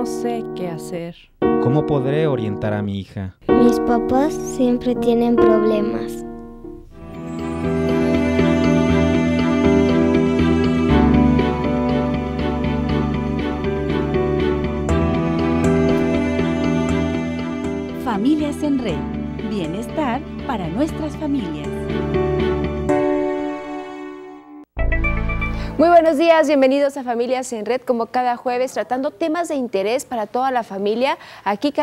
No sé qué hacer. ¿Cómo podré orientar a mi hija? Mis papás siempre tienen problemas. Familias en Red. Bienestar para nuestras familias. Muy buenos días, bienvenidos a Familias en Red, como cada jueves, tratando temas de interés para toda la familia. Aquí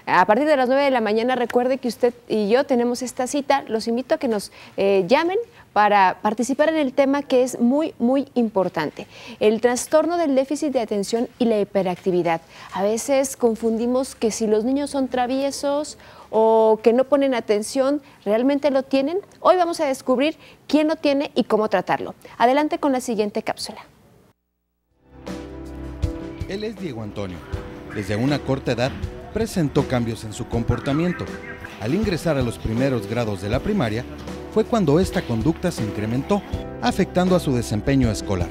a partir de las 9 de la mañana, recuerde que usted y yo tenemos esta cita. Los invito a que nos llamen para participar en el tema que es muy, muy importante. El trastorno del déficit de atención y la hiperactividad. A veces confundimos que si los niños son traviesos o que no ponen atención, ¿realmente lo tienen? Hoy vamos a descubrir quién lo tiene y cómo tratarlo. Adelante con la siguiente cápsula. Él es Diego Antonio. Desde una corta edad presentó cambios en su comportamiento. Al ingresar a los primeros grados de la primaria, fue cuando esta conducta se incrementó, afectando a su desempeño escolar.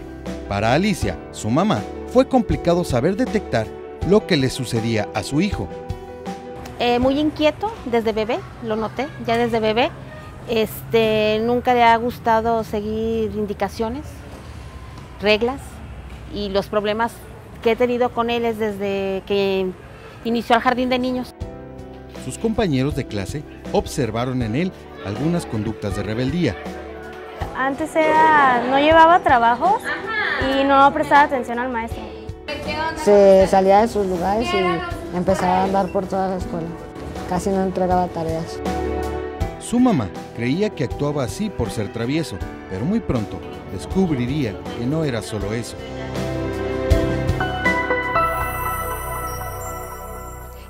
Para Alicia, su mamá, fue complicado saber detectar lo que le sucedía a su hijo. Muy inquieto desde bebé, lo noté, ya desde bebé. Nunca le ha gustado seguir indicaciones, reglas, y los problemas que he tenido con él es desde que inició el jardín de niños. Sus compañeros de clase observaron en él algunas conductas de rebeldía. Antes no llevaba trabajos y no prestaba atención al maestro. Se salía de sus lugares y empezaba a andar por toda la escuela. Casi no entregaba tareas. Su mamá creía que actuaba así por ser travieso, pero muy pronto descubriría que no era solo eso.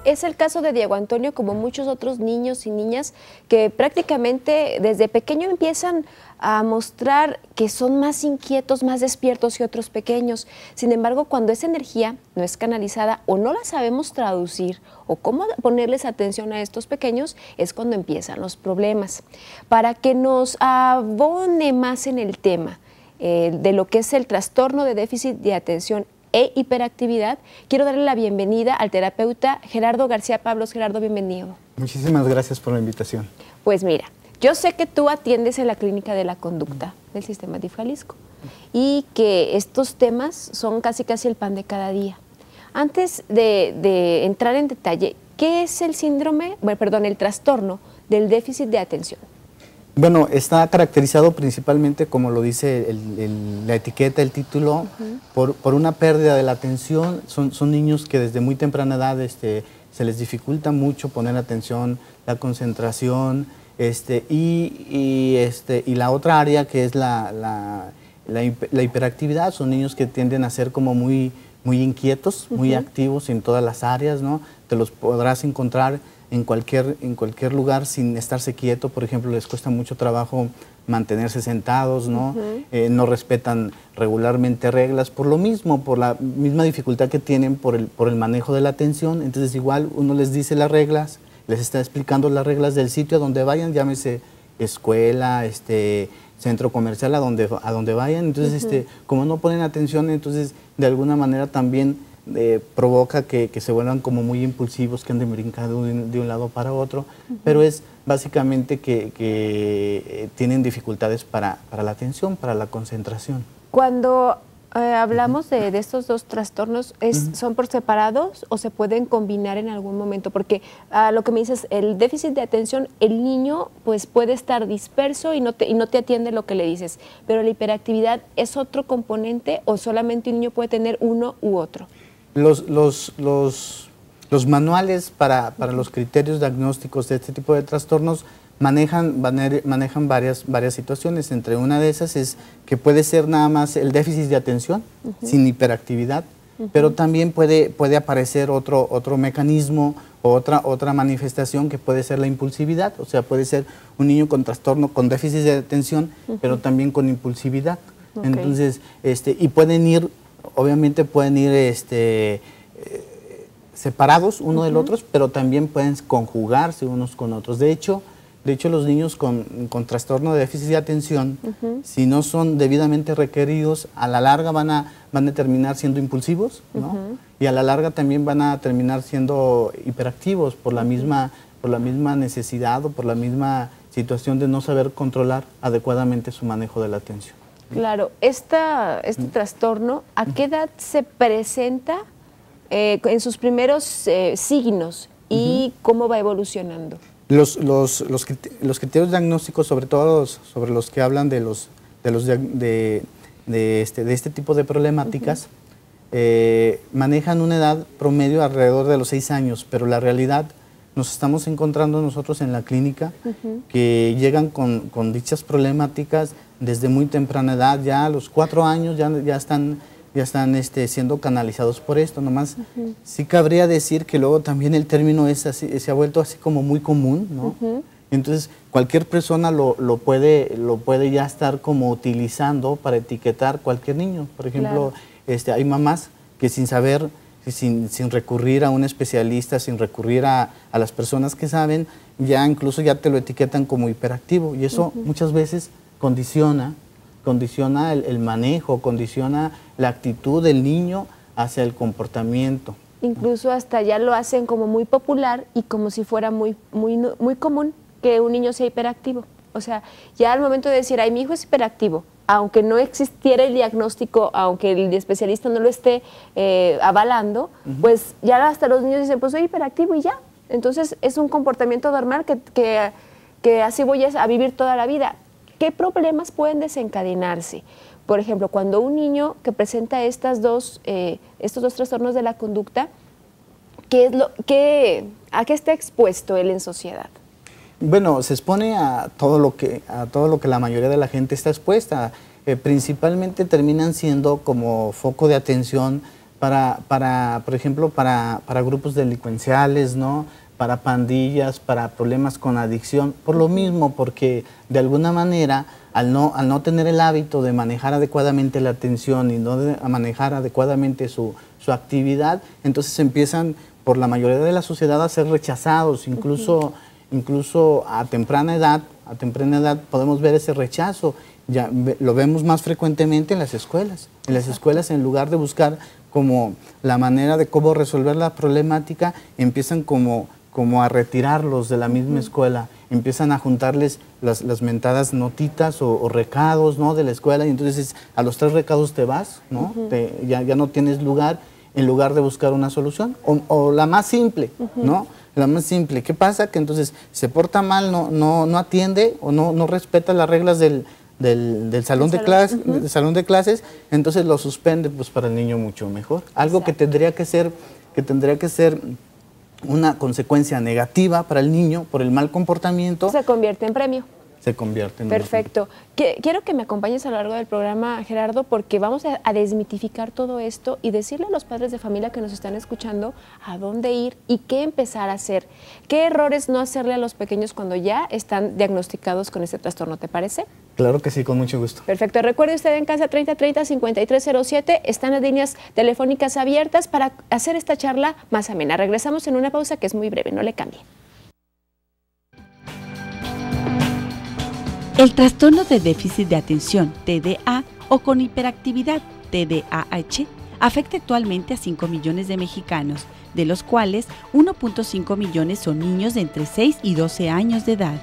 Es el caso de Diego Antonio, como muchos otros niños y niñas que prácticamente desde pequeño empiezan a mostrar que son más inquietos, más despiertos que otros pequeños. Sin embargo, cuando esa energía no es canalizada o no la sabemos traducir o cómo ponerles atención a estos pequeños, es cuando empiezan los problemas. Para que nos abone más en el tema de lo que es el trastorno de déficit de atención e hiperactividad, quiero darle la bienvenida al terapeuta Gerardo García Pablos. Gerardo, bienvenido. Muchísimas gracias por la invitación. Pues mira, yo sé que tú atiendes en la Clínica de la Conducta del Sistema DIF Jalisco y que estos temas son casi el pan de cada día. Antes de entrar en detalle, ¿qué es el el trastorno del déficit de atención? Bueno, está caracterizado principalmente, como lo dice la etiqueta, el título, por una pérdida de la atención. Son niños que desde muy temprana edad se les dificulta mucho poner atención, la concentración, y la otra área que es la hiperactividad. Son niños que tienden a ser como muy inquietos, muy activos en todas las áreas, ¿no? Te los podrás encontrar en cualquier lugar sin estarse quieto. Por ejemplo, les cuesta mucho trabajo mantenerse sentados, ¿no? No respetan regularmente reglas, por lo mismo, por la misma dificultad que tienen por el manejo de la atención. Entonces igual uno les dice las reglas, les está explicando las reglas del sitio a donde vayan, llámese escuela, centro comercial, a donde vayan. Entonces, como no ponen atención, entonces de alguna manera también provoca que se vuelvan como muy impulsivos, que anden brincando de un lado para otro, pero es básicamente que tienen dificultades para la atención, para la concentración. Cuando hablamos de estos dos trastornos, ¿son por separados o se pueden combinar en algún momento? Porque lo que me dices, el déficit de atención, el niño pues puede estar disperso y no te atiende lo que le dices, pero la hiperactividad ¿es otro componente o solamente un niño puede tener uno u otro? Los manuales para los criterios diagnósticos de este tipo de trastornos manejan varias situaciones. Entre una de esas es que puede ser nada más el déficit de atención, sin hiperactividad, pero también puede aparecer otro mecanismo, otra manifestación que puede ser la impulsividad. O sea, puede ser un niño con trastorno, con déficit de atención, pero también con impulsividad. Entonces, y obviamente pueden ir separados uno del otro, pero también pueden conjugarse unos con otros. De hecho, De hecho, los niños con trastorno de déficit de atención, si no son debidamente requeridos, a la larga van a terminar siendo impulsivos, ¿no? Y a la larga también van a terminar siendo hiperactivos por la misma necesidad o por la misma situación de no saber controlar adecuadamente su manejo de la atención. Claro, este trastorno, ¿a qué edad se presenta en sus primeros signos y cómo va evolucionando? Los criterios diagnósticos, sobre todo sobre los que hablan de este tipo de problemáticas, manejan una edad promedio alrededor de los 6 años, pero la realidad nos estamos encontrando nosotros en la clínica que llegan con dichas problemáticas desde muy temprana edad, ya a los 4 años ya están siendo canalizados por esto. Nomás sí cabría decir que luego también el término se ha vuelto así como muy común, ¿no? Entonces cualquier persona lo puede ya estar como utilizando para etiquetar cualquier niño. Por ejemplo, hay mamás que sin saber, sin recurrir a un especialista, sin recurrir a las personas que saben, incluso ya te lo etiquetan como hiperactivo, y eso muchas veces condiciona el manejo, condiciona la actitud del niño hacia el comportamiento. Incluso hasta ya lo hacen como muy popular y como si fuera muy común que un niño sea hiperactivo. O sea, ya al momento de decir, ay, mi hijo es hiperactivo, aunque no existiera el diagnóstico, aunque el especialista no lo esté avalando, pues ya hasta los niños dicen, pues soy hiperactivo y ya. Entonces es un comportamiento normal que así voy a vivir toda la vida. ¿Qué problemas pueden desencadenarse? Por ejemplo, cuando un niño que presenta estos dos trastornos de la conducta, ¿a qué está expuesto él en sociedad? Bueno, se expone a todo lo que la mayoría de la gente está expuesta. Principalmente terminan siendo como foco de atención por ejemplo, para grupos delincuenciales, ¿no? Para pandillas, para problemas con adicción, por lo mismo, porque de alguna manera, al no tener el hábito de manejar adecuadamente la atención y no de manejar adecuadamente su actividad, entonces empiezan, por la mayoría de la sociedad, a ser rechazados, incluso a temprana edad podemos ver ese rechazo. Ya lo vemos más frecuentemente en las escuelas. En las escuelas, en lugar de buscar como la manera de cómo resolver la problemática, empiezan como a retirarlos de la misma escuela, empiezan a juntarles las mentadas notitas o recados, ¿no?, de la escuela, y entonces a los 3 recados te vas, ¿no? Ya no tienes lugar, en lugar de buscar una solución, o la más simple, ¿no? La más simple. ¿Qué pasa? Que entonces se porta mal, no atiende o no respeta las reglas del salón de clases, entonces lo suspende, pues para el niño mucho mejor. Algo que tendría que ser una consecuencia negativa para el niño por el mal comportamiento. Se convierte en premio. Se convierte en Perfecto. Quiero que me acompañes a lo largo del programa, Gerardo, porque vamos a desmitificar todo esto y decirle a los padres de familia que nos están escuchando a dónde ir y qué empezar a hacer. ¿Qué errores no hacerle a los pequeños cuando ya están diagnosticados con este trastorno? ¿Te parece? Claro que sí, con mucho gusto. Perfecto. Recuerde usted en casa 3030-5307, están las líneas telefónicas abiertas para hacer esta charla más amena. Regresamos en una pausa que es muy breve, no le cambie. El trastorno de déficit de atención, TDA, o con hiperactividad, TDAH, afecta actualmente a 5 millones de mexicanos, de los cuales 1.5 millones son niños de entre 6 y 12 años de edad.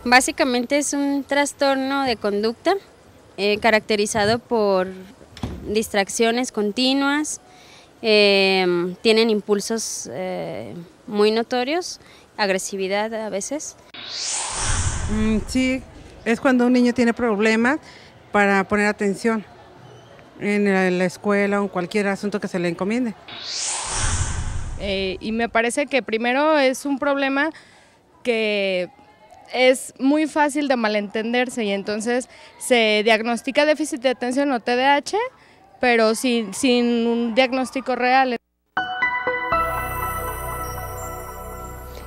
Básicamente es un trastorno de conducta caracterizado por distracciones continuas, tienen impulsos muy notorios, agresividad a veces. Sí, es cuando un niño tiene problemas para poner atención en la escuela o en cualquier asunto que se le encomiende. Y me parece que primero es un problema que es muy fácil de malentenderse y entonces se diagnostica déficit de atención o TDAH, pero sin un diagnóstico real.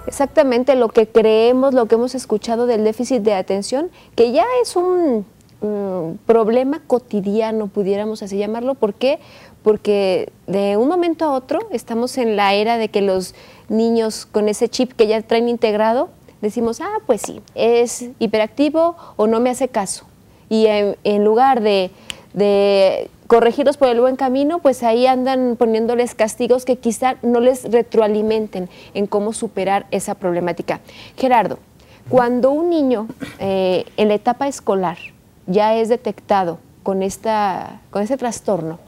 Exactamente lo que creemos, lo que hemos escuchado del déficit de atención, que ya es un problema cotidiano, pudiéramos así llamarlo. ¿Por qué? Porque de un momento a otro estamos en la era de que los niños con ese chip que ya traen integrado, decimos, pues sí, es hiperactivo o no me hace caso. Y en lugar de corregirlos por el buen camino, pues ahí andan poniéndoles castigos que quizá no les retroalimenten en cómo superar esa problemática. Gerardo, cuando un niño en la etapa escolar ya es detectado con ese trastorno,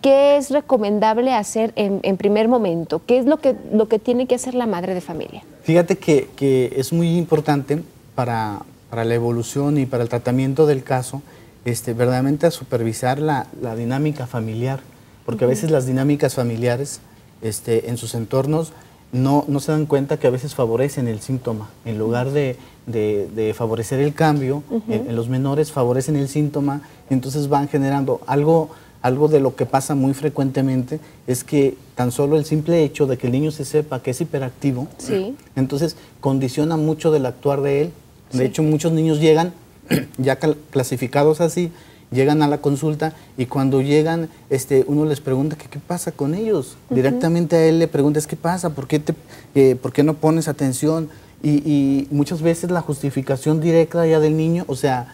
¿qué es recomendable hacer en primer momento? ¿Qué es lo que tiene que hacer la madre de familia? Fíjate que es muy importante para la evolución y para el tratamiento del caso, verdaderamente a supervisar la dinámica familiar, porque a veces las dinámicas familiares en sus entornos no se dan cuenta que a veces favorecen el síntoma, en lugar de favorecer el cambio, en los menores favorecen el síntoma, entonces van generando algo de lo que pasa muy frecuentemente, es que tan solo el simple hecho de que el niño se sepa que es hiperactivo, entonces condiciona mucho del actuar de él. De hecho, muchos niños llegan ya clasificados así, llegan a la consulta y cuando llegan uno les pregunta qué pasa con ellos. Directamente a él le preguntas qué pasa, por qué no pones atención, y muchas veces la justificación directa ya del niño, o sea,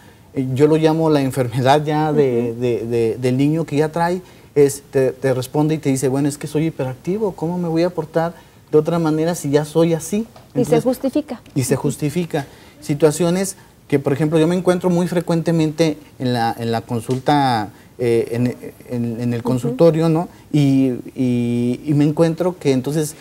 yo lo llamo la enfermedad ya del niño que ya trae, te responde y te dice, bueno, es que soy hiperactivo, ¿cómo me voy a portar de otra manera si ya soy así? Entonces, y se justifica. Y se justifica. Situaciones que, por ejemplo, yo me encuentro muy frecuentemente en la consulta, en el consultorio, ¿no? Y me encuentro que entonces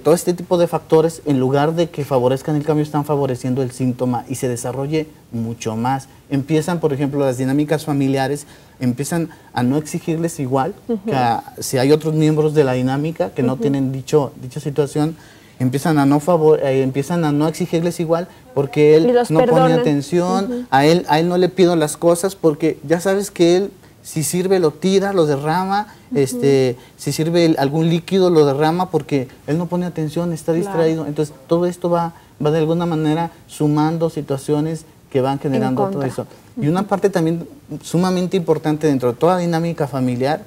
todo este tipo de factores, en lugar de que favorezcan el cambio, están favoreciendo el síntoma y se desarrolle mucho más. Empiezan, por ejemplo, las dinámicas familiares, empiezan a no exigirles igual que si hay otros miembros de la dinámica que no tienen dicha situación, empiezan a no exigirles igual porque él no pone atención, a él no le pido las cosas porque ya sabes que él, si sirve lo tira, lo derrama, si sirve algún líquido lo derrama porque él no pone atención, está distraído. Entonces todo esto va de alguna manera sumando situaciones que van generando todo eso. Y una parte también sumamente importante dentro de toda dinámica familiar,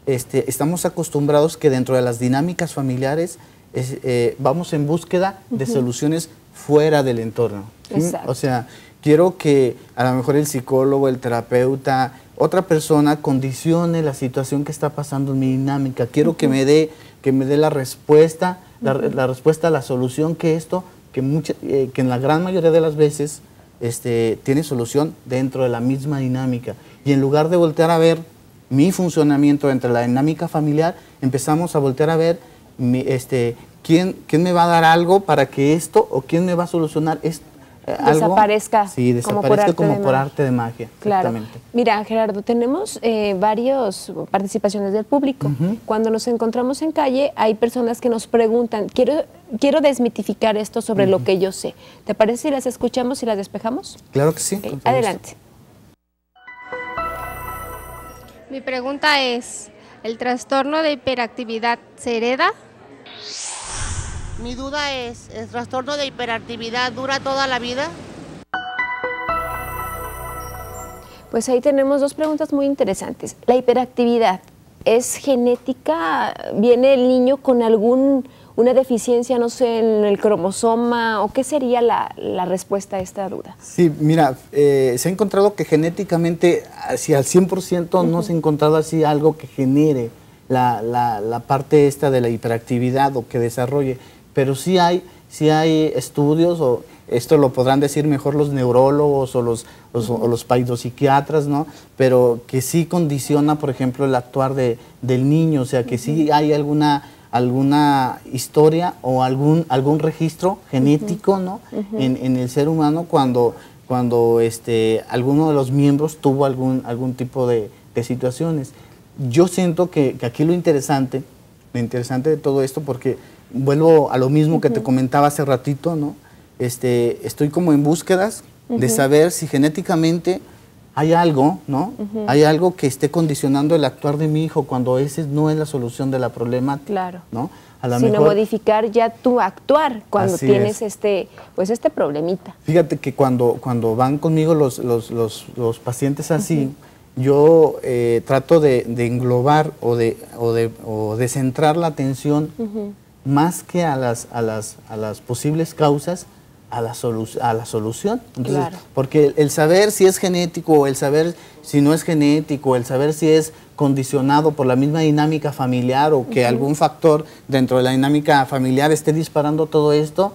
estamos acostumbrados que dentro de las dinámicas familiares vamos en búsqueda de soluciones fuera del entorno. O sea, quiero que a lo mejor el psicólogo, el terapeuta, otra persona condicione la situación que está pasando en mi dinámica. Quiero que me dé la respuesta, la respuesta a la solución que en la gran mayoría de las veces tiene solución dentro de la misma dinámica. Y en lugar de voltear a ver mi funcionamiento entre la dinámica familiar, empezamos a voltear a ver ¿quién me va a dar algo para que esto, o quién me va a solucionar esto? Desaparezca. Sí, desaparezca como por arte de magia. Claro. Mira, Gerardo, tenemos varias participaciones del público. Cuando nos encontramos en calle, hay personas que nos preguntan, quiero desmitificar esto sobre lo que yo sé. ¿Te parece si las escuchamos y las despejamos? Claro que sí. Adelante. Mi pregunta es, ¿el trastorno de hiperactividad se hereda? Mi duda es, ¿el trastorno de hiperactividad dura toda la vida? Pues ahí tenemos dos preguntas muy interesantes. La hiperactividad, ¿es genética? ¿Viene el niño con una deficiencia, no sé, en el cromosoma? ¿O qué sería la respuesta a esta duda? Sí, mira, se ha encontrado que genéticamente, si al 100% no se ha encontrado así algo que genere la parte esta de la hiperactividad o que desarrolle, pero sí hay estudios, o esto lo podrán decir mejor los neurólogos o los paidopsiquiatras, ¿no? Pero que sí condiciona, por ejemplo, el actuar del niño, o sea, que sí hay alguna historia o algún registro genético, ¿no? En el ser humano cuando alguno de los miembros tuvo algún tipo de situaciones. Yo siento que aquí lo interesante de todo esto, porque vuelvo a lo mismo que te comentaba hace ratito, ¿no? Estoy como en búsquedas de saber si genéticamente hay algo, ¿no? Hay algo que esté condicionando el actuar de mi hijo cuando ese no es la solución de la problemática, claro, ¿no? sino modificar ya tu actuar cuando tienes este problemita. Fíjate que cuando van conmigo los pacientes así, yo trato de englobar o de centrar la atención más que a las posibles causas, a la solución. Entonces, porque el saber si es genético o el saber si no es genético, el saber si es condicionado por la misma dinámica familiar o que algún factor dentro de la dinámica familiar esté disparando todo esto,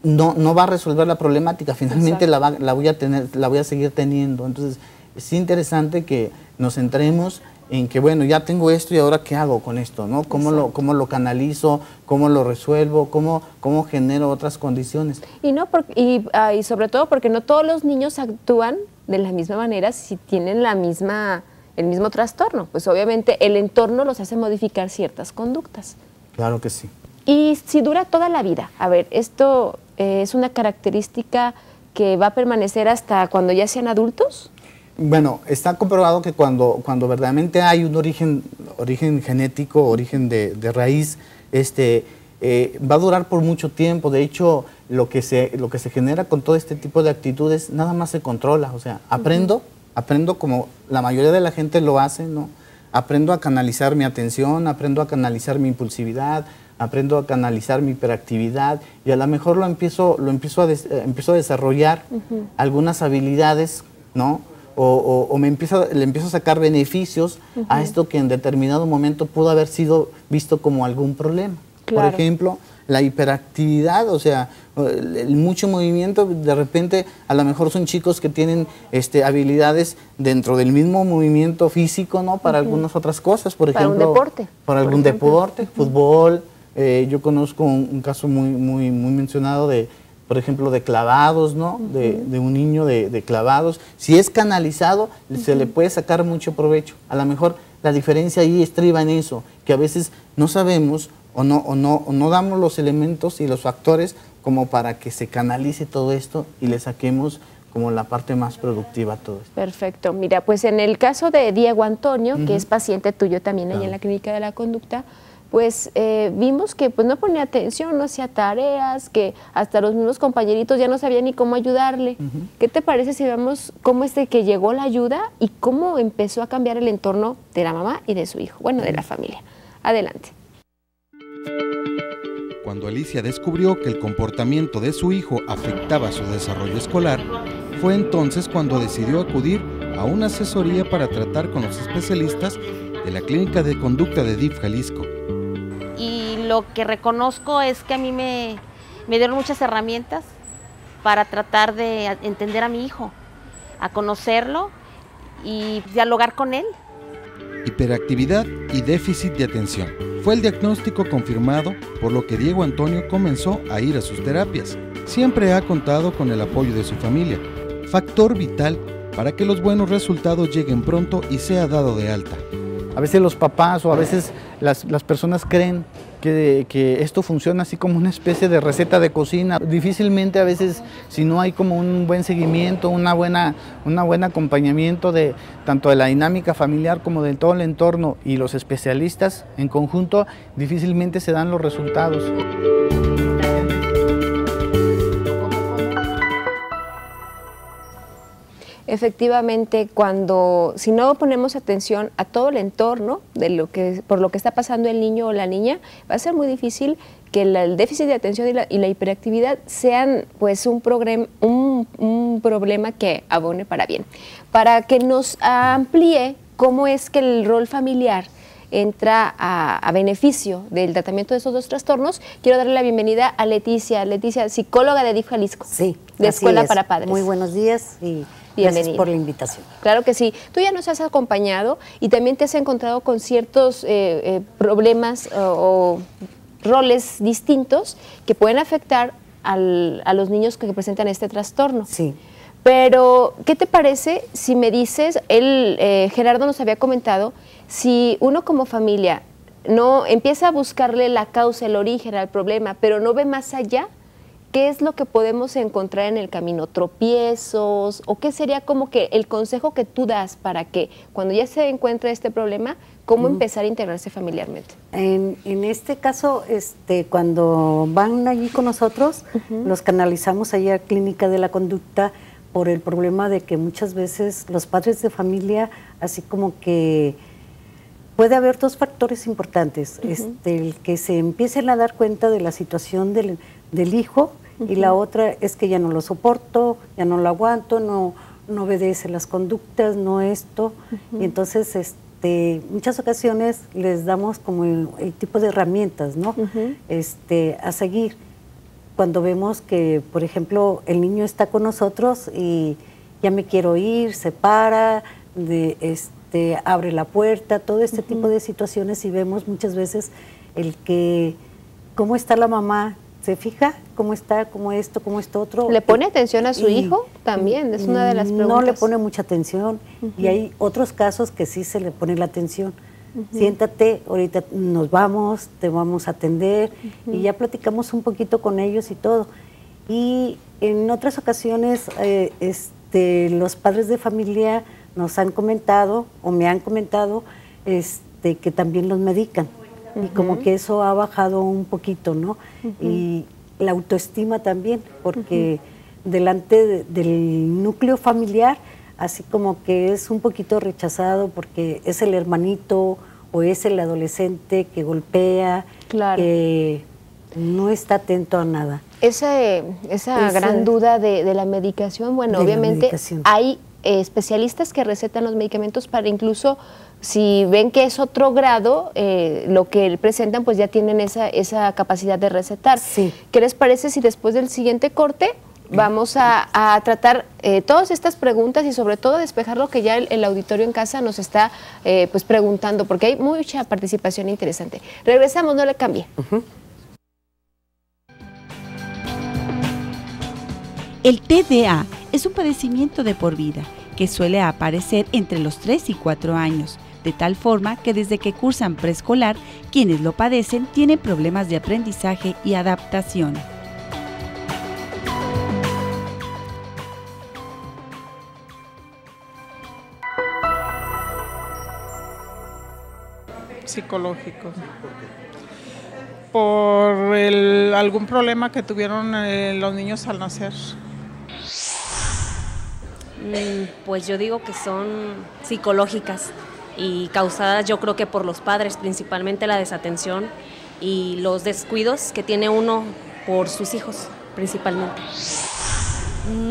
no va a resolver la problemática, finalmente la voy a seguir teniendo. Entonces es interesante que nos centremos en que, bueno, ya tengo esto y ahora ¿qué hago con esto? ¿No? ¿Cómo lo canalizo? ¿Cómo lo resuelvo? ¿Cómo genero otras condiciones? Y sobre todo porque no todos los niños actúan de la misma manera si tienen el mismo trastorno. Pues obviamente el entorno los hace modificar ciertas conductas. Claro que sí. Y si dura toda la vida, a ver, esto es una característica que va a permanecer hasta cuando ya sean adultos. Bueno, está comprobado que cuando verdaderamente hay un origen genético, origen de raíz, va a durar por mucho tiempo. De hecho, lo que se genera con todo este tipo de actitudes nada más se controla. O sea, aprendo como la mayoría de la gente lo hace, ¿no? Aprendo a canalizar mi atención, aprendo a canalizar mi impulsividad, aprendo a canalizar mi hiperactividad y a lo mejor empiezo a desarrollar algunas habilidades, ¿no? O le empiezo a sacar beneficios a esto que en determinado momento pudo haber sido visto como algún problema. Por ejemplo, la hiperactividad, o sea, el mucho movimiento, de repente a lo mejor son chicos que tienen habilidades dentro del mismo movimiento físico, ¿no? Para algunas otras cosas, por ejemplo. Para un deporte. Para algún deporte, fútbol. Yo conozco un caso muy mencionado por ejemplo, de clavados, ¿no? De un niño de clavados. Si es canalizado, se le puede sacar mucho provecho. A lo mejor la diferencia ahí estriba en eso, que a veces no sabemos o no damos los elementos y los factores como para que se canalice todo esto y le saquemos como la parte más productiva a todo esto. Perfecto. Mira, pues en el caso de Diego Antonio, que es paciente tuyo también allá en la Clínica de la Conducta, pues vimos que pues no ponía atención, no hacía tareas, que hasta los mismos compañeritos ya no sabían ni cómo ayudarle. ¿Qué te parece si vemos cómo es de que llegó la ayuda y cómo empezó a cambiar el entorno de la mamá y de su hijo, bueno, de la familia? Adelante. Cuando Alicia descubrió que el comportamiento de su hijo afectaba su desarrollo escolar, fue entonces cuando decidió acudir a una asesoría para tratar con los especialistas de la Clínica de Conducta de DIF Jalisco. Y lo que reconozco es que a mí me dieron muchas herramientas para tratar de entender a mi hijo, a conocerlo y dialogar con él. Hiperactividad y déficit de atención. Fue el diagnóstico confirmado, por lo que Diego Antonio comenzó a ir a sus terapias. Siempre ha contado con el apoyo de su familia, factor vital para que los buenos resultados lleguen pronto y sea dado de alta. A veces los papás o a veces las personas creen que esto funciona así como una especie de receta de cocina. Difícilmente a veces, si no hay como un buen seguimiento, un buen acompañamiento de tanto de la dinámica familiar como de todo el entorno y los especialistas en conjunto, difícilmente se dan los resultados. Efectivamente, si no ponemos atención a todo el entorno por lo que está pasando el niño o la niña, va a ser muy difícil que el déficit de atención y la hiperactividad sean pues un problema que abone para bien. Para que nos amplíe cómo es que el rol familiar entra a beneficio del tratamiento de estos dos trastornos, quiero darle la bienvenida a Leticia. Leticia, psicóloga de DIF Jalisco. Sí, de Escuela para Padres. Muy buenos días y gracias por la invitación. Claro que sí. Tú ya nos has acompañado y también te has encontrado con ciertos problemas o roles distintos que pueden afectar a los niños que presentan este trastorno. Sí. Pero, ¿qué te parece si me dices, Gerardo nos había comentado, si uno como familia no empieza a buscarle la causa, el origen al problema, pero no ve más allá, ¿qué es lo que podemos encontrar en el camino? ¿Tropiezos? ¿O qué sería como que el consejo que tú das para que cuando ya se encuentra este problema, cómo empezar a integrarse familiarmente? En este caso, cuando van allí con nosotros, los canalizamos allá a Clínica de la Conducta por el problema de que muchas veces los padres de familia, así como que puede haber dos factores importantes, el que se empiecen a dar cuenta de la situación del hijo, y la otra es que ya no lo soporto, ya no lo aguanto, no obedece las conductas, no esto, y entonces muchas ocasiones les damos como el tipo de herramientas, ¿no? A seguir. Cuando vemos que, por ejemplo, el niño está con nosotros y ya me quiero ir, se para, abre la puerta, todo este tipo de situaciones, y vemos muchas veces cómo está la mamá, se fija cómo está, cómo esto otro. ¿Le pone atención a su hijo también? Es una de las preguntas. No le pone mucha atención, y hay otros casos que sí se le pone la atención. Siéntate, ahorita nos vamos, te vamos a atender, y ya platicamos un poquito con ellos y todo. Y en otras ocasiones los padres de familia nos han comentado, o me han comentado, que también los medican, y como que eso ha bajado un poquito, ¿no? Y la autoestima también, porque delante del núcleo familiar, así como que es un poquito rechazado porque es el hermanito o es el adolescente que golpea, que no está atento a nada. Esa gran duda de la medicación, bueno, obviamente hay especialistas que recetan los medicamentos para incluso, si ven que es otro grado, lo que presentan, pues ya tienen esa capacidad de recetar. ¿Qué les parece si después del siguiente corte vamos a tratar todas estas preguntas y sobre todo despejar lo que ya el auditorio en casa nos está pues preguntando, porque hay mucha participación interesante? Regresamos, no le cambie. El TDA es un padecimiento de por vida que suele aparecer entre los 3 y 4 años, de tal forma que desde que cursan preescolar, quienes lo padecen tienen problemas de aprendizaje y adaptación. Psicológicos. Por algún problema que tuvieron los niños al nacer. Pues yo digo que son psicológicas y causadas, yo creo que por los padres, principalmente la desatención y los descuidos que tiene uno por sus hijos, principalmente.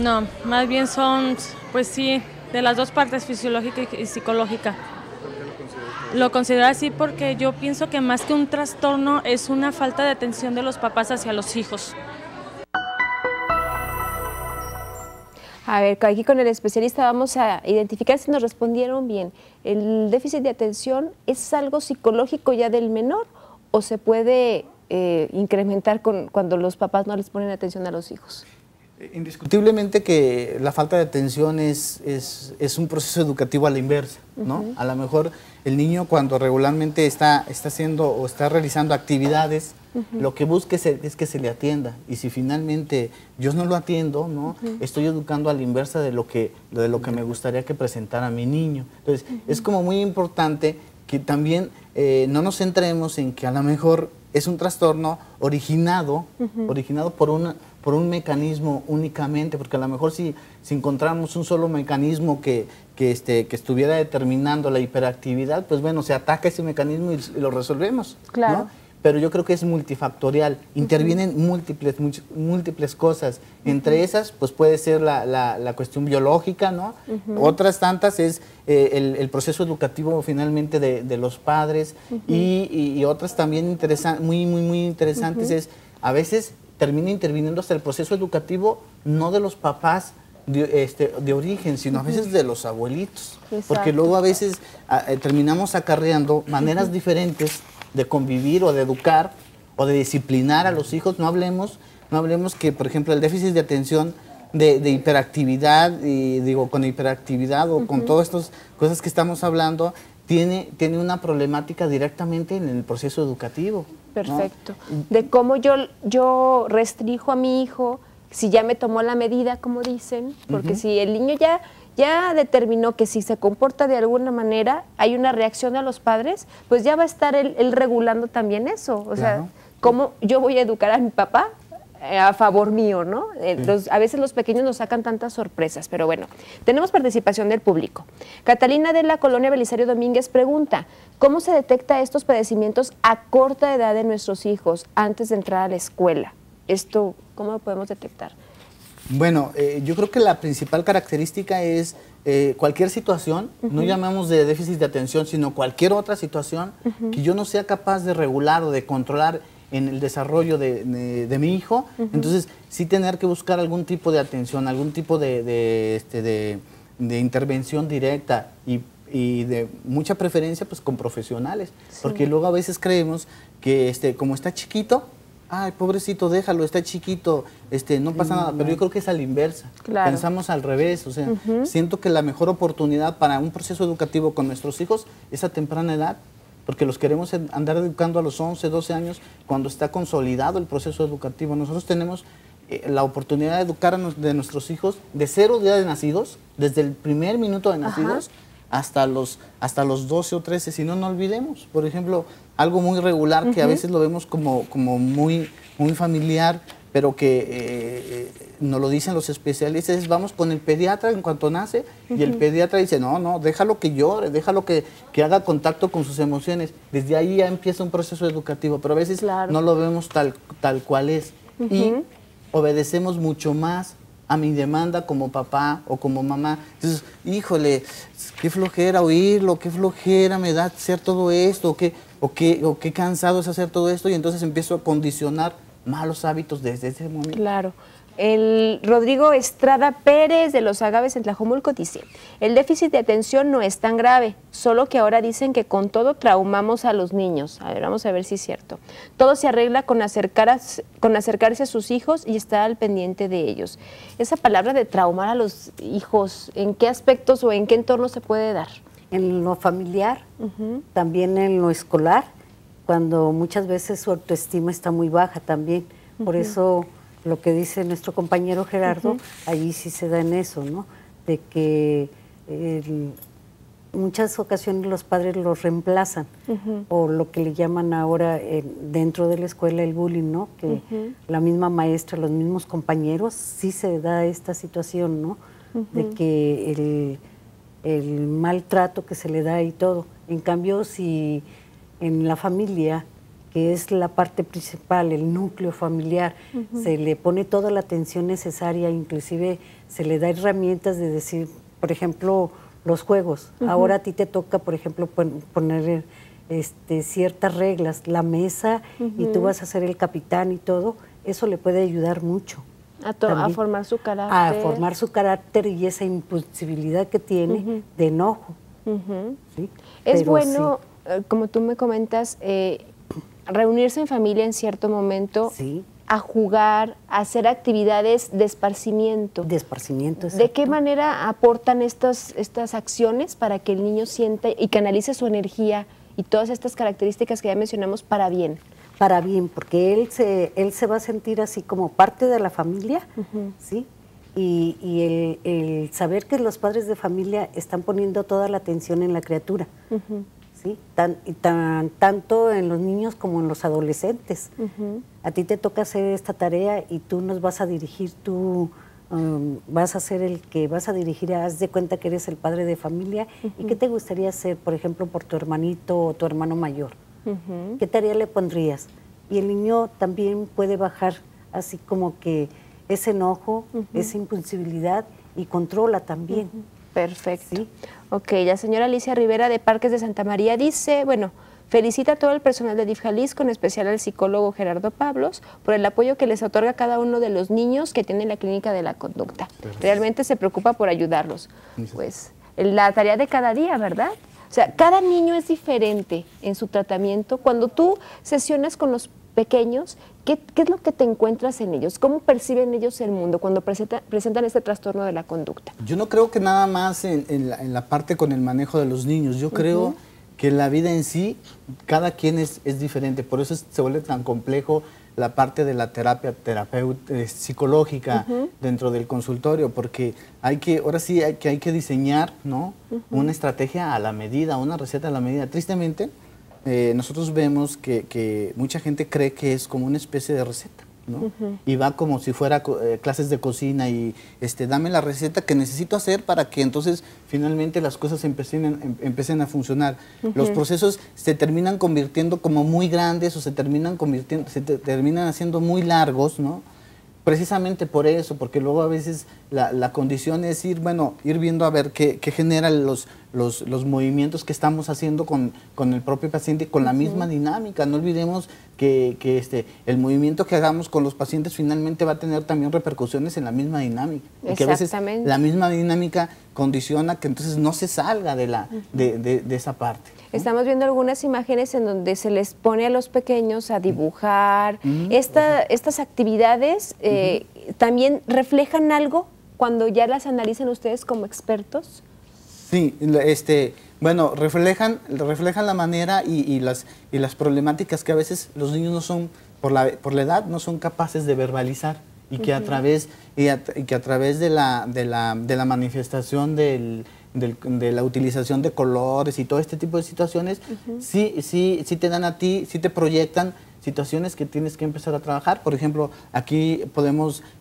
No, más bien son, pues sí, de las dos partes, fisiológica y psicológica. Lo considero así porque yo pienso que más que un trastorno es una falta de atención de los papás hacia los hijos. A ver, aquí con el especialista vamos a identificar si nos respondieron bien. ¿El déficit de atención es algo psicológico ya del menor o se puede incrementar cuando los papás no les ponen atención a los hijos? Indiscutiblemente que la falta de atención es un proceso educativo a la inversa, ¿no? A lo mejor el niño cuando regularmente está haciendo o está realizando actividades, lo que busca es que se le atienda, y si finalmente yo no lo atiendo, ¿no? Estoy educando a la inversa de lo que me gustaría que presentara mi niño. Entonces, es como muy importante que también no nos centremos en que a lo mejor es un trastorno originado por un mecanismo únicamente, porque a lo mejor si encontramos un solo mecanismo que estuviera determinando la hiperactividad, pues bueno, se ataca ese mecanismo y lo resolvemos, claro, ¿no? Pero yo creo que es multifactorial, intervienen múltiples cosas, entre esas pues puede ser la cuestión biológica, ¿no? Otras tantas es el proceso educativo finalmente de los padres, y otras también muy interesantes es, a veces termina interviniendo hasta el proceso educativo, no de los papás de origen, sino a veces de los abuelitos. Exacto. Porque luego a veces terminamos acarreando maneras diferentes de convivir o de educar o de disciplinar a los hijos. No hablemos que, por ejemplo, el déficit de atención de hiperactividad, y digo, con hiperactividad o con todas estas cosas que estamos hablando, tiene una problemática directamente en el proceso educativo. Perfecto. ¿No? De cómo yo restringo a mi hijo, si ya me tomó la medida, como dicen, porque si el niño ya determinó que si se comporta de alguna manera, hay una reacción a los padres, pues ya va a estar él regulando también eso. O sea, ¿cómo yo voy a educar a mi papá a favor mío, ¿no? A veces los pequeños nos sacan tantas sorpresas, pero bueno, tenemos participación del público. Catalina de la colonia Belisario Domínguez pregunta, ¿cómo se detecta estos padecimientos a corta edad de nuestros hijos antes de entrar a la escuela? Esto, ¿cómo lo podemos detectar? Bueno, yo creo que la principal característica es cualquier situación, no llamamos de déficit de atención, sino cualquier otra situación que yo no sea capaz de regular o de controlar en el desarrollo de mi hijo, entonces sí tener que buscar algún tipo de atención, algún tipo de intervención directa y de mucha preferencia pues con profesionales, porque luego a veces creemos que como está chiquito, ay, pobrecito, déjalo, está chiquito, no pasa nada, pero yo creo que es a la inversa. Claro. Pensamos al revés, o sea, siento que la mejor oportunidad para un proceso educativo con nuestros hijos es a temprana edad, porque los queremos andar educando a los 11, 12 años cuando está consolidado el proceso educativo. Nosotros tenemos la oportunidad de educar de nuestros hijos de 0 días de nacidos, desde el primer minuto de nacidos, hasta los 12 o 13, si no, no olvidemos. Por ejemplo, algo muy regular que a veces lo vemos como muy familiar, pero que nos lo dicen los especialistas, es vamos con el pediatra en cuanto nace y el pediatra dice, no, déjalo que llore, déjalo que haga contacto con sus emociones. Desde ahí ya empieza un proceso educativo, pero a veces no lo vemos tal cual es y obedecemos mucho más a mi demanda como papá o como mamá. Entonces, híjole, qué flojera oírlo, qué flojera me da hacer todo esto, o qué cansado es hacer todo esto, y entonces empiezo a condicionar malos hábitos desde ese momento. Claro. El Rodrigo Estrada Pérez de Los Agaves en Tlajomulco dice, el déficit de atención no es tan grave, solo que ahora dicen que con todo traumamos a los niños. A ver, vamos a ver si es cierto. Todo se arregla con acercarse a sus hijos y estar al pendiente de ellos. Esa palabra de traumar a los hijos, ¿en qué aspectos o en qué entorno se puede dar? En lo familiar, también en lo escolar, cuando muchas veces su autoestima está muy baja también. Por eso lo que dice nuestro compañero Gerardo, allí sí se da en eso, ¿no? De que en muchas ocasiones los padres los reemplazan, o lo que le llaman ahora dentro de la escuela el bullying, ¿no? Que la misma maestra, los mismos compañeros, sí se da esta situación, ¿no? De que el maltrato que se le da y todo. En cambio, si en la familia, que es la parte principal, el núcleo familiar, se le pone toda la atención necesaria, inclusive se le da herramientas de decir, por ejemplo, los juegos. Ahora a ti te toca, por ejemplo, poner ciertas reglas, la mesa, y tú vas a ser el capitán y todo. Eso le puede ayudar mucho. A formar su carácter. A formar su carácter y esa impulsibilidad que tiene de enojo. ¿Sí? Es bueno, como tú me comentas, reunirse en familia en cierto momento, a jugar, a hacer actividades de esparcimiento. De esparcimiento, exacto. ¿De qué manera aportan estas acciones para que el niño sienta y canalice su energía y todas estas características que ya mencionamos para bien? Para bien, porque él se va a sentir así como parte de la familia, ¿sí? Y el saber que los padres de familia están poniendo toda la atención en la criatura, ¿sí? Tanto en los niños como en los adolescentes. A ti te toca hacer esta tarea y tú nos vas a dirigir, tú vas a ser el que vas a dirigir, haz de cuenta que eres el padre de familia. ¿Y qué te gustaría hacer, por ejemplo, por tu hermanito o tu hermano mayor? ¿Qué tarea le pondrías? Y el niño también puede bajar así como que ese enojo, esa impulsibilidad, y controla también. Perfecto. ¿Sí? Ok, la señora Alicia Rivera de Parques de Santa María dice, bueno, felicita a todo el personal de DIF Jalisco, en especial al psicólogo Gerardo Pablos, por el apoyo que les otorga a cada uno de los niños que tiene la clínica de la conducta. Realmente se preocupa por ayudarlos. Pues la tarea de cada día, ¿verdad? O sea, cada niño es diferente en su tratamiento. Cuando tú sesionas con los pequeños, ¿qué es lo que te encuentras en ellos? ¿Cómo perciben ellos el mundo cuando presentan este trastorno de la conducta? Yo no creo que nada más en la parte con el manejo de los niños. Yo creo que la vida en sí, cada quien es diferente, por eso se vuelve tan complejo la parte de la terapia psicológica dentro del consultorio, porque ahora sí hay que diseñar, ¿no? Una estrategia a la medida, una receta a la medida. Tristemente, nosotros vemos que mucha gente cree que es como una especie de receta, ¿no? Y va como si fuera clases de cocina y dame la receta que necesito hacer para que entonces finalmente las cosas empiecen a funcionar. Los procesos se terminan convirtiendo como muy grandes o se terminan haciendo muy largos, ¿no? Precisamente por eso, porque luego a veces la condición es ir viendo a ver qué generan los movimientos que estamos haciendo con el propio paciente, con la misma dinámica. No olvidemos que el movimiento que hagamos con los pacientes finalmente va a tener también repercusiones en la misma dinámica. Y que a veces la misma dinámica condiciona que entonces no se salga de esa parte. Estamos viendo algunas imágenes en donde se les pone a los pequeños a dibujar. Estas actividades también reflejan algo cuando ya las analizan ustedes como expertos. Sí, bueno, reflejan la manera y las problemáticas que a veces los niños no son, por la edad, no son capaces de verbalizar y que a través de la manifestación de la utilización de colores y todo este tipo de situaciones, sí te dan a ti, sí te proyectan situaciones que tienes que empezar a trabajar. Por ejemplo, aquí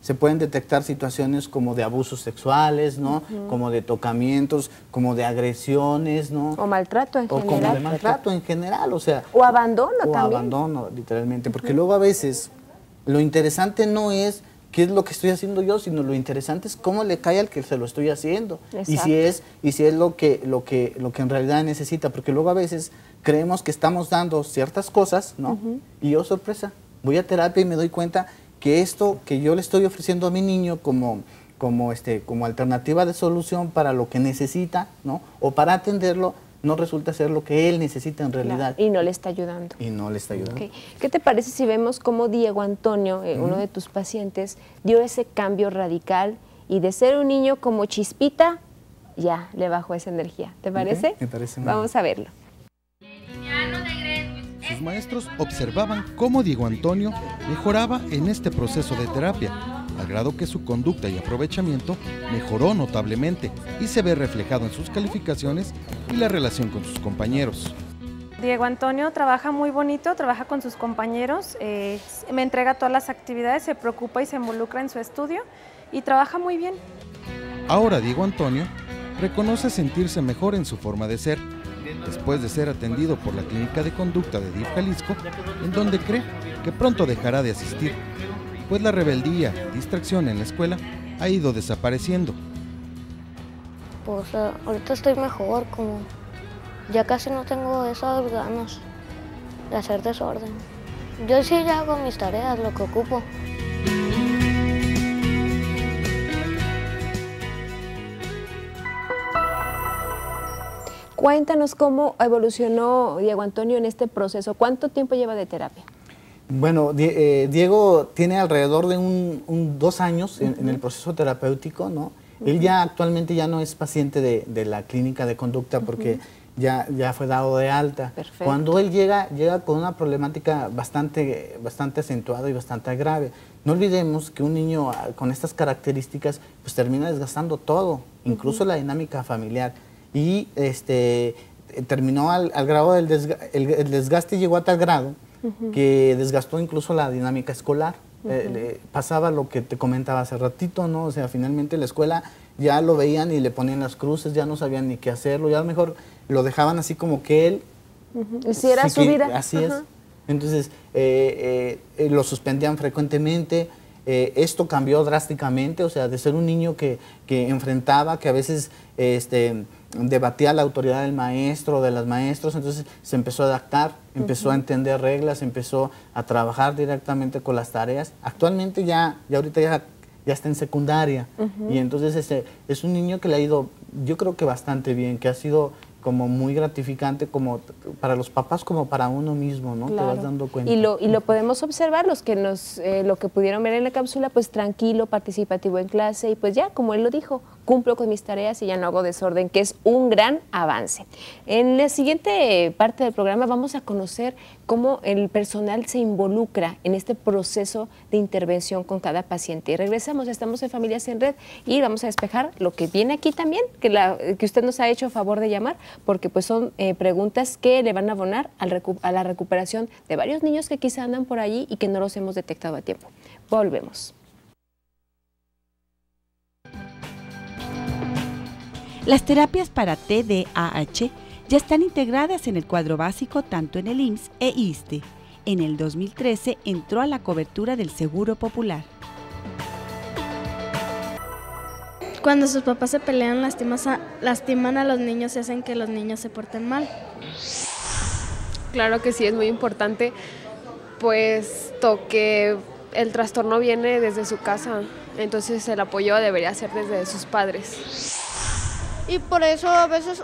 se pueden detectar situaciones como de abusos sexuales, ¿no? Como de tocamientos, como de agresiones, ¿no? O maltrato en general. O como de maltrato en general, o sea. O abandono también. O abandono, literalmente, porque luego a veces lo interesante no es qué es lo que estoy haciendo yo, sino lo interesante es cómo le cae al que se lo estoy haciendo. Y si es lo que en realidad necesita, porque luego a veces creemos que estamos dando ciertas cosas, ¿no? Y yo, sorpresa, voy a terapia y me doy cuenta que esto que yo le estoy ofreciendo a mi niño como alternativa de solución para lo que necesita, ¿no? O para atenderlo, no resulta ser lo que él necesita en realidad. Claro, y no le está ayudando. Okay. ¿Qué te parece si vemos cómo Diego Antonio, uno de tus pacientes, dio ese cambio radical y de ser un niño como chispita, ya le bajó esa energía? ¿Te parece? Me parece. Vamos a verlo. Sus maestros observaban cómo Diego Antonio mejoraba en este proceso de terapia, al grado que su conducta y aprovechamiento mejoró notablemente y se ve reflejado en sus calificaciones y la relación con sus compañeros. Diego Antonio trabaja muy bonito, trabaja con sus compañeros, me entrega todas las actividades, se preocupa y se involucra en su estudio y trabaja muy bien. Ahora Diego Antonio reconoce sentirse mejor en su forma de ser, después de ser atendido por la Clínica de Conducta de DIF Jalisco, en donde cree que pronto dejará de asistir, pues la rebeldía y distracción en la escuela ha ido desapareciendo. Pues ahorita estoy mejor, como ya casi no tengo esas ganas de hacer desorden. Yo sí ya hago mis tareas, lo que ocupo. Cuéntanos cómo evolucionó Diego Antonio en este proceso. ¿Cuánto tiempo lleva de terapia? Bueno, Diego tiene alrededor de 2 años en el proceso terapéutico, ¿no? Él ya actualmente ya no es paciente de la Clínica de Conducta porque ya fue dado de alta. Perfecto. Cuando él llega con una problemática bastante acentuada y bastante grave. No olvidemos que un niño con estas características pues termina desgastando todo, incluso la dinámica familiar. Y terminó al grado el desgaste llegó a tal grado que desgastó incluso la dinámica escolar. Pasaba lo que te comentaba hace ratito, ¿no? O sea, finalmente la escuela ya lo veían y le ponían las cruces, ya no sabían ni qué hacerlo, ya a lo mejor lo dejaban así como que él... Si era su vida. Así es. Entonces, lo suspendían frecuentemente. Esto cambió drásticamente, o sea, de ser un niño que enfrentaba, que a veces debatía la autoridad del maestro, de las maestras, entonces se empezó a adaptar, empezó a entender reglas, empezó a trabajar directamente con las tareas. Actualmente ahorita ya está en secundaria y entonces es un niño que le ha ido, yo creo que bastante bien, que ha sido como muy gratificante como para los papás como para uno mismo, ¿no? Claro. Te vas dando cuenta. Y lo podemos observar, los que lo que pudieron ver en la cápsula, pues tranquilo, participativo en clase y pues ya, como él lo dijo, cumplo con mis tareas y ya no hago desorden, que es un gran avance. En la siguiente parte del programa vamos a conocer cómo el personal se involucra en este proceso de intervención con cada paciente. Y regresamos, estamos en Familias en Red y vamos a despejar lo que viene aquí también, que usted nos ha hecho favor de llamar, porque pues son preguntas que le van a abonar a la recuperación de varios niños que quizá andan por allí y que no los hemos detectado a tiempo. Volvemos. Las terapias para TDAH ya están integradas en el cuadro básico tanto en el IMSS e ISSSTE. En el 2013 entró a la cobertura del Seguro Popular. Cuando sus papás se pelean, lastiman a los niños y hacen que los niños se porten mal. Claro que sí, es muy importante, puesto que el trastorno viene desde su casa, entonces el apoyo debería ser desde sus padres. Y por eso a veces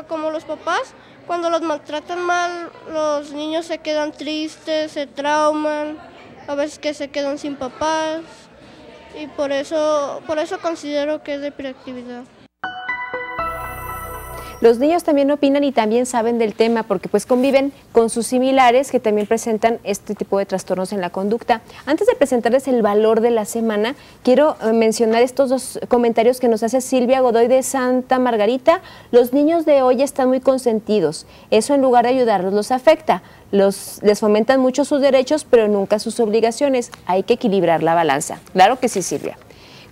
como los papás, cuando los maltratan mal, los niños se quedan tristes, se trauman, a veces que se quedan sin papás, y por eso considero que es de hiperactividad. Los niños también opinan y también saben del tema porque pues conviven con sus similares que también presentan este tipo de trastornos en la conducta. Antes de presentarles el valor de la semana, quiero mencionar estos dos comentarios que nos hace Silvia Godoy de Santa Margarita. Los niños de hoy están muy consentidos. Eso en lugar de ayudarlos los afecta. Les fomentan mucho sus derechos, pero nunca sus obligaciones. Hay que equilibrar la balanza. Claro que sí, Silvia.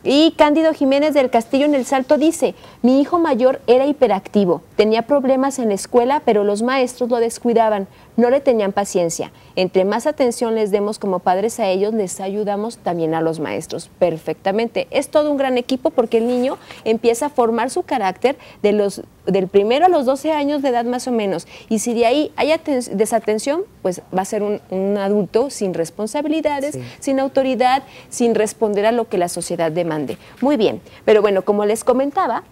Y Cándido Jiménez del Castillo en El Salto dice, mi hijo mayor era hiperactivo, tenía problemas en la escuela, pero los maestros lo descuidaban, no le tenían paciencia. Entre más atención les demos como padres a ellos, les ayudamos también a los maestros. Perfectamente. Es todo un gran equipo porque el niño empieza a formar su carácter del primero a los 12 años de edad más o menos. Y si de ahí hay desatención, pues va a ser un adulto sin responsabilidades, sin autoridad, sin responder a lo que la sociedad demande. Muy bien, pero bueno, como les comentaba,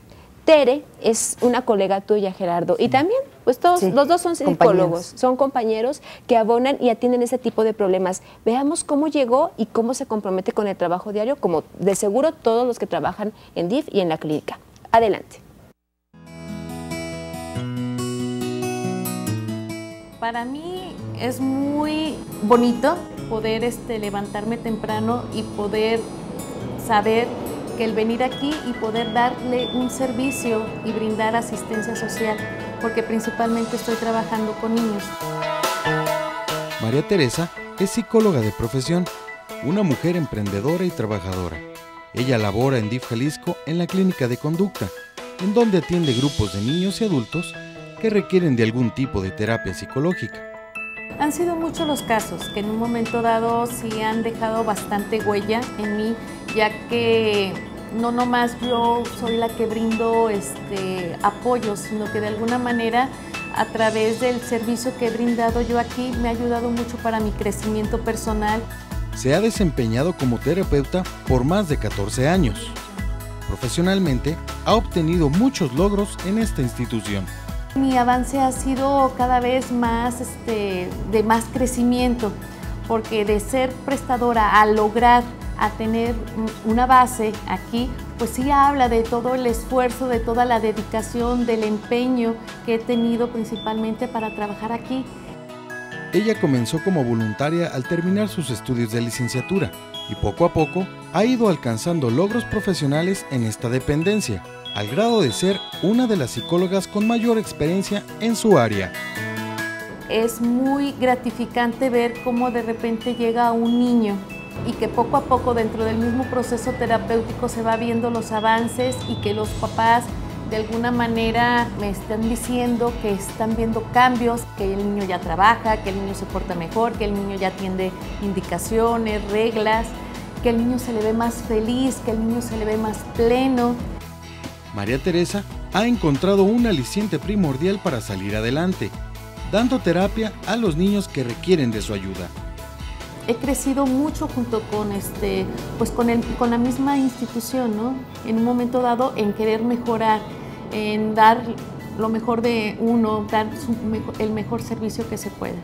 Tere es una colega tuya, Gerardo, y también, pues los dos son psicólogos, son compañeros que abonan y atienden ese tipo de problemas. Veamos cómo llegó y cómo se compromete con el trabajo diario, como de seguro todos los que trabajan en DIF y en la clínica. Adelante. Para mí es muy bonito poder levantarme temprano y poder saber que el venir aquí y poder darle un servicio y brindar asistencia social, porque principalmente estoy trabajando con niños. María Teresa es psicóloga de profesión, una mujer emprendedora y trabajadora. Ella labora en DIF Jalisco en la clínica de conducta, en donde atiende grupos de niños y adultos que requieren de algún tipo de terapia psicológica. Han sido muchos los casos que en un momento dado sí han dejado bastante huella en mí, ya que no nomás yo soy la que brindo apoyo, sino que de alguna manera a través del servicio que he brindado yo aquí me ha ayudado mucho para mi crecimiento personal. Se ha desempeñado como terapeuta por más de 14 años. Profesionalmente ha obtenido muchos logros en esta institución. Mi avance ha sido cada vez más de más crecimiento, porque de ser prestadora a lograr a tener una base aquí, pues sí habla de todo el esfuerzo, de toda la dedicación, del empeño que he tenido principalmente para trabajar aquí. Ella comenzó como voluntaria al terminar sus estudios de licenciatura y poco a poco ha ido alcanzando logros profesionales en esta dependencia, al grado de ser una de las psicólogas con mayor experiencia en su área. Es muy gratificante ver cómo de repente llega un niño y que poco a poco dentro del mismo proceso terapéutico se va viendo los avances y que los papás de alguna manera me están diciendo que están viendo cambios, que el niño ya trabaja, que el niño se porta mejor, que el niño ya atiende indicaciones, reglas, que el niño se le ve más feliz, que el niño se le ve más pleno. María Teresa ha encontrado un aliciente primordial para salir adelante, dando terapia a los niños que requieren de su ayuda. He crecido mucho junto con, con la misma institución, ¿no? En un momento dado en querer mejorar, en dar lo mejor de uno, dar el mejor servicio que se pueda.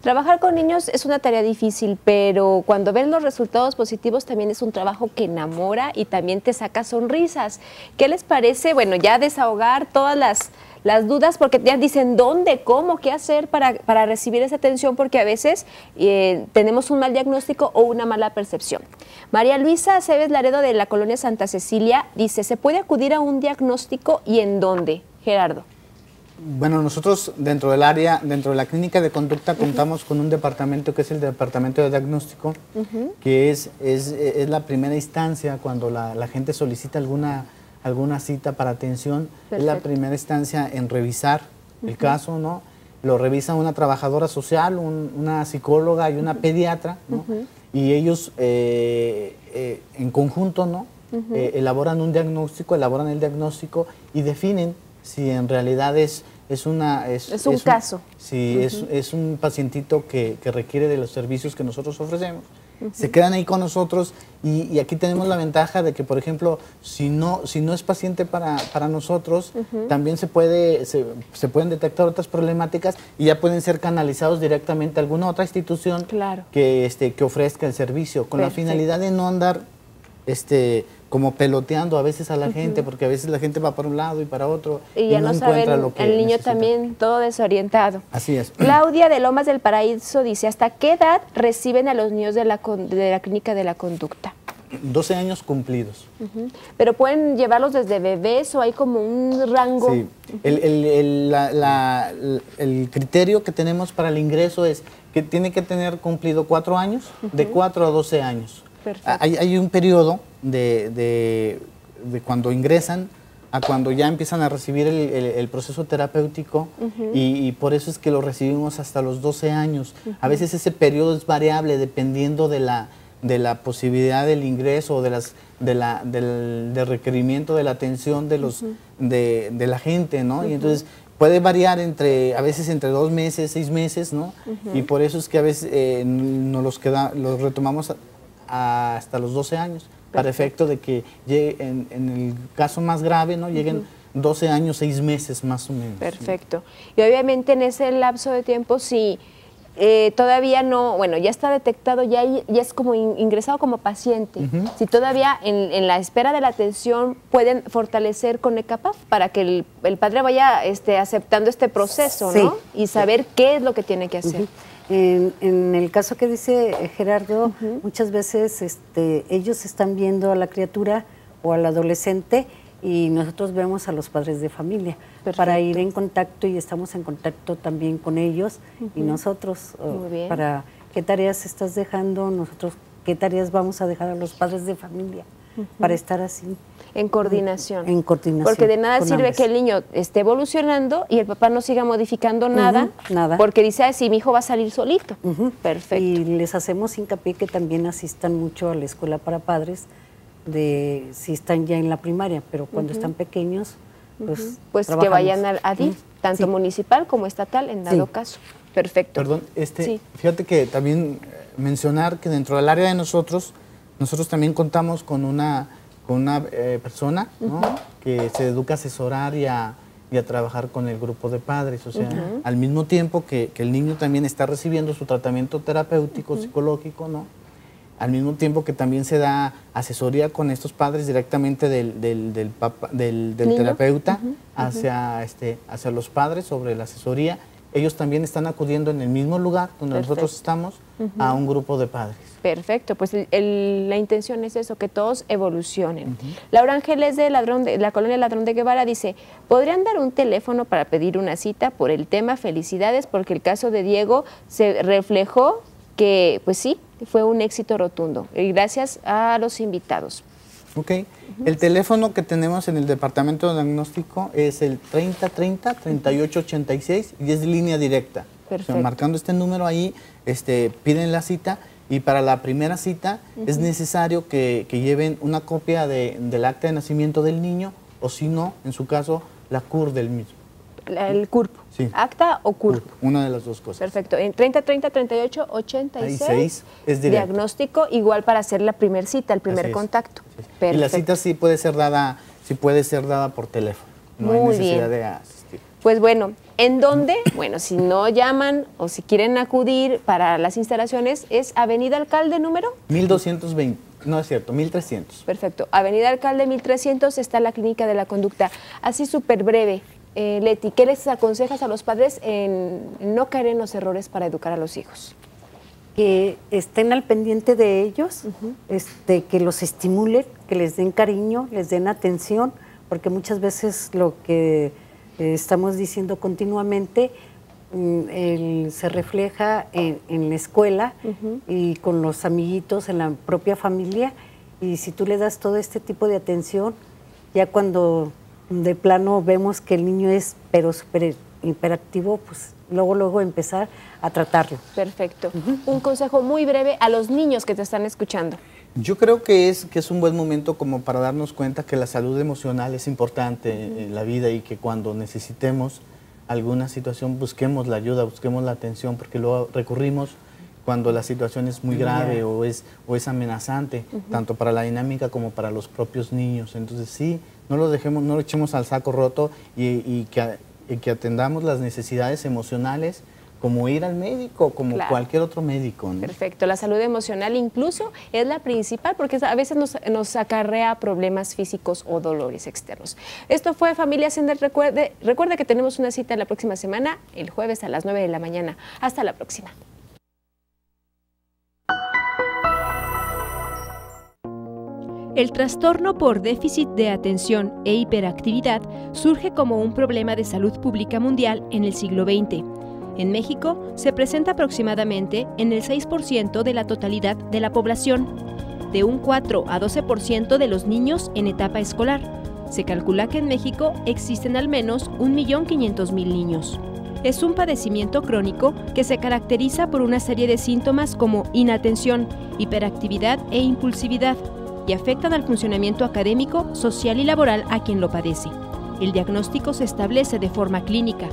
Trabajar con niños es una tarea difícil, pero cuando ves los resultados positivos también es un trabajo que enamora y también te saca sonrisas. ¿Qué les parece? Bueno, ya desahogar todas las dudas, porque ya dicen dónde, cómo, qué hacer para recibir esa atención, porque a veces tenemos un mal diagnóstico o una mala percepción. María Luisa Aceves Laredo, de la colonia Santa Cecilia, dice, ¿se puede acudir a un diagnóstico y en dónde? Gerardo. Bueno, nosotros dentro del área, dentro de la clínica de conducta, contamos con un departamento que es el departamento de diagnóstico, que es la primera instancia cuando la gente solicita alguna cita para atención. Perfecto. Es la primera instancia en revisar el caso, ¿no? Lo revisa una trabajadora social, una psicóloga y una pediatra, ¿no? Y ellos en conjunto, ¿no? Elaboran un diagnóstico, elaboran el diagnóstico y definen si en realidad es un caso. Si es un pacientito que requiere de los servicios que nosotros ofrecemos. Se quedan ahí con nosotros y aquí tenemos la ventaja de que, por ejemplo, si no es paciente para nosotros, también se pueden detectar otras problemáticas y ya pueden ser canalizados directamente a alguna otra institución que ofrezca el servicio, con la finalidad de no andar como peloteando a veces a la gente, porque a veces la gente va para un lado y para otro y ya no encuentra lo que el niño necesita. También todo desorientado. Así es. Claudia de Lomas del Paraíso dice, ¿hasta qué edad reciben a los niños de la clínica de la conducta? 12 años cumplidos. Pero pueden llevarlos desde bebés o hay como un rango. Sí. El criterio que tenemos para el ingreso es que tiene que tener cumplido 4 años, de 4 a 12 años. Hay un periodo de cuando ingresan a cuando ya empiezan a recibir el proceso terapéutico y por eso es que lo recibimos hasta los 12 años. A veces ese periodo es variable dependiendo de la posibilidad del ingreso o del requerimiento de la atención de la gente, ¿no? Y entonces puede variar a veces entre 2 meses, 6 meses, ¿no? Y por eso es que a veces los retomamos hasta los 12 años, para efecto de que llegue, en el caso más grave, ¿no? Lleguen 12 años, 6 meses más o menos. Perfecto. Y obviamente en ese lapso de tiempo, si todavía no, bueno, ya está detectado, ya es como ingresado como paciente, si todavía en la espera de la atención pueden fortalecer con ECAPAF para que el padre vaya aceptando este proceso, ¿no? Y saber qué es lo que tiene que hacer. En el caso que dice Gerardo, muchas veces ellos están viendo a la criatura o al adolescente y nosotros vemos a los padres de familia. Perfecto. Para ir en contacto y estamos en contacto también con ellos y nosotros para qué tareas estás dejando, nosotros qué tareas vamos a dejar a los padres de familia para estar así. En coordinación. En coordinación. Porque de nada sirve que el niño esté evolucionando y el papá no siga modificando nada, porque dice, si mi hijo va a salir solito. Perfecto. Y les hacemos hincapié que también asistan mucho a la escuela para padres, si están ya en la primaria, pero cuando están pequeños, pues que vayan a DIF, tanto municipal como estatal, en dado caso. Perfecto. Perdón, fíjate que también mencionar que dentro del área de nosotros también contamos con una persona, ¿no? Que se dedica a asesorar y a trabajar con el grupo de padres, o sea, al mismo tiempo que el niño también está recibiendo su tratamiento terapéutico, psicológico, ¿no? Al mismo tiempo que también se da asesoría con estos padres directamente del terapeuta hacia los padres sobre la asesoría. Ellos también están acudiendo en el mismo lugar donde nosotros estamos a un grupo de padres. Perfecto, pues la intención es eso, que todos evolucionen. Laura Ángeles de la colonia Ladrón de Guevara dice, ¿podrían dar un teléfono para pedir una cita por el tema? Felicidades, porque el caso de Diego se reflejó que, pues sí, fue un éxito rotundo. Y gracias a los invitados. Ok, el teléfono que tenemos en el departamento de diagnóstico es el 3030-3886 y es línea directa. Perfecto. O sea, marcando este número ahí, piden la cita y para la primera cita es necesario que lleven una copia del acta de nacimiento del niño o si no, en su caso, la CUR del mismo. El CURP. Sí. ¿Acta o CURP? Una de las dos cosas. Perfecto. En 3030-3886 es diagnóstico, igual para hacer la primera cita, el primer contacto. Sí. Y la cita sí puede ser dada por teléfono. No hay necesidad de asistir. Pues bueno, ¿En dónde? Bueno, si no llaman o si quieren acudir para las instalaciones, es Avenida Alcalde número 1220, no es cierto, 1300. Perfecto. Avenida Alcalde 1300 está la Clínica de la Conducta. Así súper breve, Leti, ¿qué les aconsejas a los padres en no caer en los errores para educar a los hijos? Que estén al pendiente de ellos, que los estimulen, que les den cariño, les den atención, porque muchas veces lo que estamos diciendo continuamente se refleja en la escuela y con los amiguitos, en la propia familia, y si tú le das todo este tipo de atención, ya cuando de plano vemos que el niño es pero súper hiperactivo, pues luego empezar a tratarlo. Perfecto. Un consejo muy breve a los niños que te están escuchando. Yo creo que es un buen momento como para darnos cuenta que la salud emocional es importante en la vida y que cuando necesitemos alguna situación busquemos la ayuda, busquemos la atención, porque luego recurrimos cuando la situación es muy grave o es amenazante, tanto para la dinámica como para los propios niños. Entonces sí, no lo echemos al saco roto y que atendamos las necesidades emocionales, como ir al médico, como cualquier otro médico, ¿no? Perfecto, la salud emocional incluso es la principal porque a veces nos acarrea problemas físicos o dolores externos. Esto fue Familia Sender. Recuerde que tenemos una cita la próxima semana, el jueves a las 9 de la mañana. Hasta la próxima. El trastorno por déficit de atención e hiperactividad surge como un problema de salud pública mundial en el siglo XX. En México se presenta aproximadamente en el 6% de la totalidad de la población, de un 4 a 12% de los niños en etapa escolar. Se calcula que en México existen al menos 1.500.000 niños. Es un padecimiento crónico que se caracteriza por una serie de síntomas como inatención, hiperactividad e impulsividad, y afectan al funcionamiento académico, social y laboral a quien lo padece. El diagnóstico se establece de forma clínica.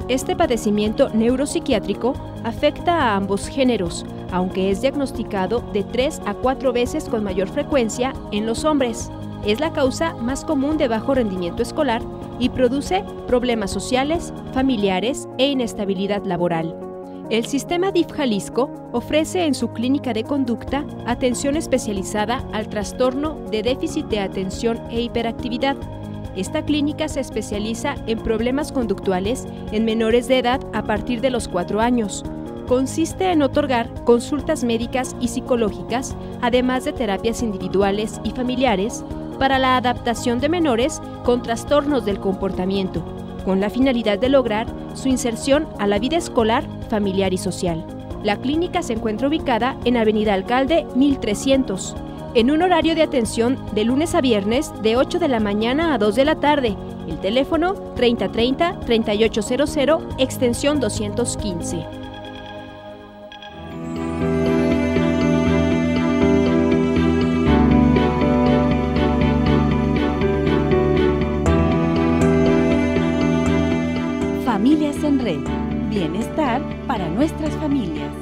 Este padecimiento neuropsiquiátrico afecta a ambos géneros, aunque es diagnosticado de 3 a 4 veces con mayor frecuencia en los hombres. Es la causa más común de bajo rendimiento escolar y produce problemas sociales, familiares e inestabilidad laboral. El sistema DIF Jalisco ofrece en su clínica de conducta atención especializada al trastorno de déficit de atención e hiperactividad. Esta clínica se especializa en problemas conductuales en menores de edad a partir de los 4 años. Consiste en otorgar consultas médicas y psicológicas, además de terapias individuales y familiares, para la adaptación de menores con trastornos del comportamiento, con la finalidad de lograr su inserción a la vida escolar, familiar y social. La clínica se encuentra ubicada en Avenida Alcalde 1300. En un horario de atención de lunes a viernes de 8 de la mañana a 2 de la tarde. El teléfono 3030-3800, extensión 215. Familias en Red. Bienestar para nuestras familias.